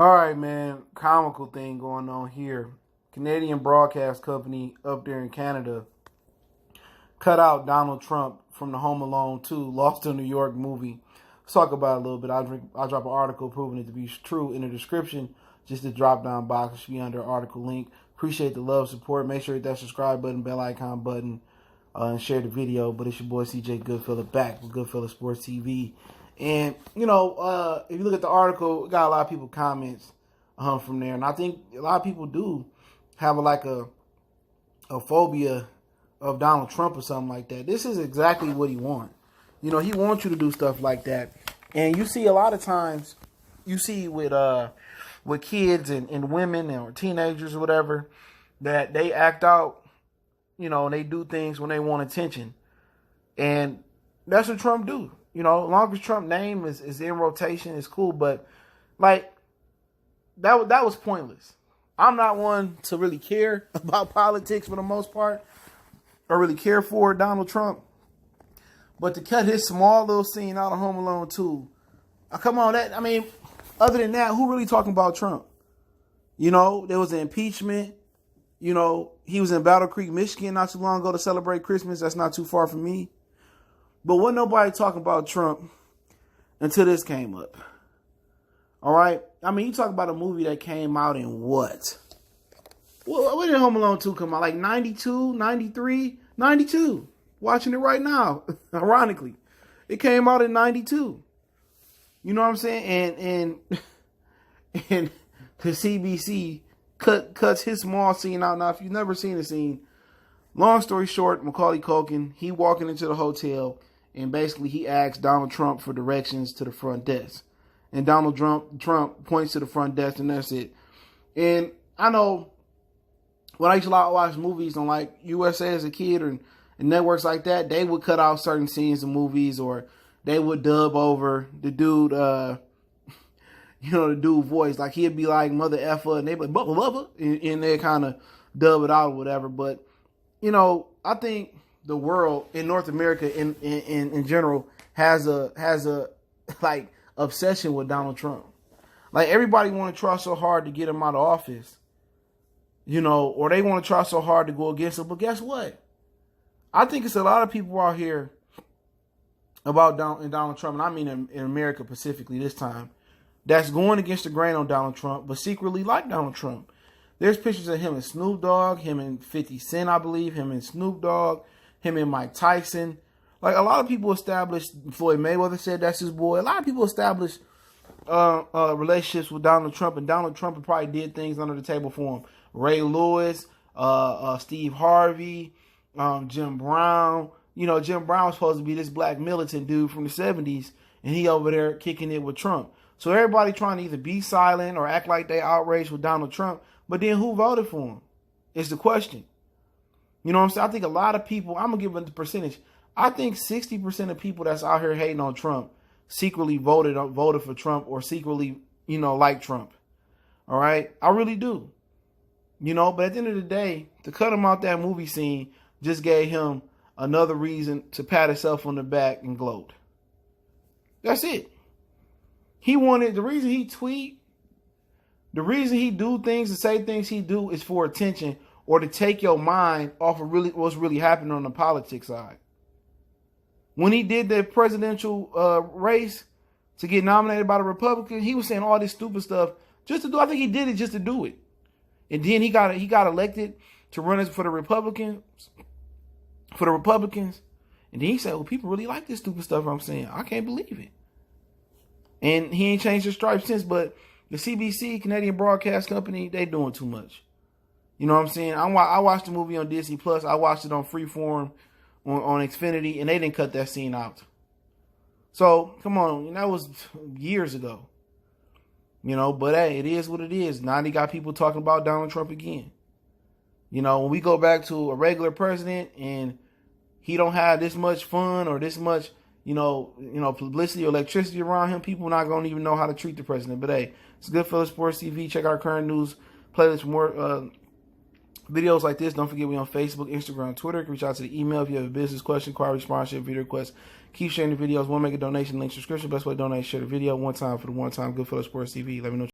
All right, man. Comical thing going on here. Canadian broadcast company up there in Canada cut out Donald Trump from the Home Alone 2 Lost in New York movie. Let's talk about it a little bit. I'll drop an article proving it to be true in the description. Just the drop down box should be under article link. Appreciate the love, support. Make sure you hit that subscribe button, bell icon button, and share the video. But it's your boy CJ Goodfella back with Goodfella Sports TV. And, if you look at the article, it got a lot of people comments from there. And I think a lot of people do have a phobia of Donald Trump or something like that. This is exactly what he wants. He wants you to do stuff like that. And you see a lot of times, with kids and women or teenagers or whatever, that they act out, and they do things when they want attention. And that's what Trump do. As long as Trump's name is in rotation, it's cool. But, that was pointless. I'm not one to really care about politics for the most part, or really care for Donald Trump. But to cut his small little scene out of Home Alone 2, come on, other than that, who really talking about Trump? There was an impeachment. He was in Battle Creek, Michigan not too long ago to celebrate Christmas. That's not too far from me. But wasn't nobody talking about Trump until this came up. All right? You talk about a movie that came out in what? Well, when did Home Alone 2 come out? Like 92, 93, 92. Watching it right now, ironically. It came out in 92. You know what I'm saying? And the CBC cuts his small scene out. Now, if you've never seen the scene, long story short, Macaulay Culkin, he walking into the hotel, and basically he asks Donald Trump for directions to the front desk. And Donald Trump points to the front desk, and that's it. And I know when I used to watch movies on like USA as a kid or networks like that, they would cut out certain scenes of movies, or they would dub over the dude, the dude voice. Like he'd be like Mother Effa, and they'd be like blah, blah, blah, and they kind of dub it out or whatever. But, I think the world in North America in general has a obsession with Donald Trump. Like everybody want to try so hard to get him out of office, or they want to try so hard to go against him. But guess what? I think it's a lot of people out here about Donald Trump, and I mean in America specifically this time, that's going against the grain on Donald Trump, but secretly like Donald Trump. There's pictures of him and Snoop Dogg, him and 50 Cent, I believe, him and Snoop Dogg, him and Mike Tyson. Like, a lot of people established, Floyd Mayweather said that's his boy. A lot of people established relationships with Donald Trump, and Donald Trump probably did things under the table for him. Ray Lewis, Steve Harvey, Jim Brown. Jim Brown was supposed to be this black militant dude from the 70s, and he over there kicking it with Trump. So everybody trying to either be silent or act like they outraged with Donald Trump, but then who voted for him is the question. You know what I'm saying? I think a lot of people, I'm going to give it the percentage. I think 60% of people that's out here hating on Trump secretly voted for Trump, or secretly, like Trump. All right? I really do. But at the end of the day, to cut him out that movie scene just gave him another reason to pat himself on the back and gloat. That's it. The reason he tweet, the reason he do things and say things he do is for attention, or to take your mind off of what's really happening on the politics side. When he did the presidential race to get nominated by the Republicans, he was saying all this stupid stuff just to do. I think he did it just to do it. And then he got elected to run for the Republicans. And then he said, well, people really like this stupid stuff I'm saying. I can't believe it. And he ain't changed his stripes since, but the CBC, Canadian broadcast company, they doing too much. You know what I'm saying? I watched the movie on Disney Plus. I watched it on Freeform on Xfinity, and they didn't cut that scene out. So, come on. That was years ago. But hey, it is what it is. Now they got people talking about Donald Trump again. When we go back to a regular president and he don't have this much fun or this much, publicity or electricity around him, people are not going to even know how to treat the president. But hey, it's Goodfella Sports TV. Check our current news playlist for more videos like this. Don't forget we on Facebook, Instagram, Twitter. Reach out to the email if you have a business question, inquiry, sponsorship, video request. Keep sharing the videos. Want to make a donation, link, subscription. Best way to donate, share the video one time for the one time. Goodfella Sports TV. Let me know.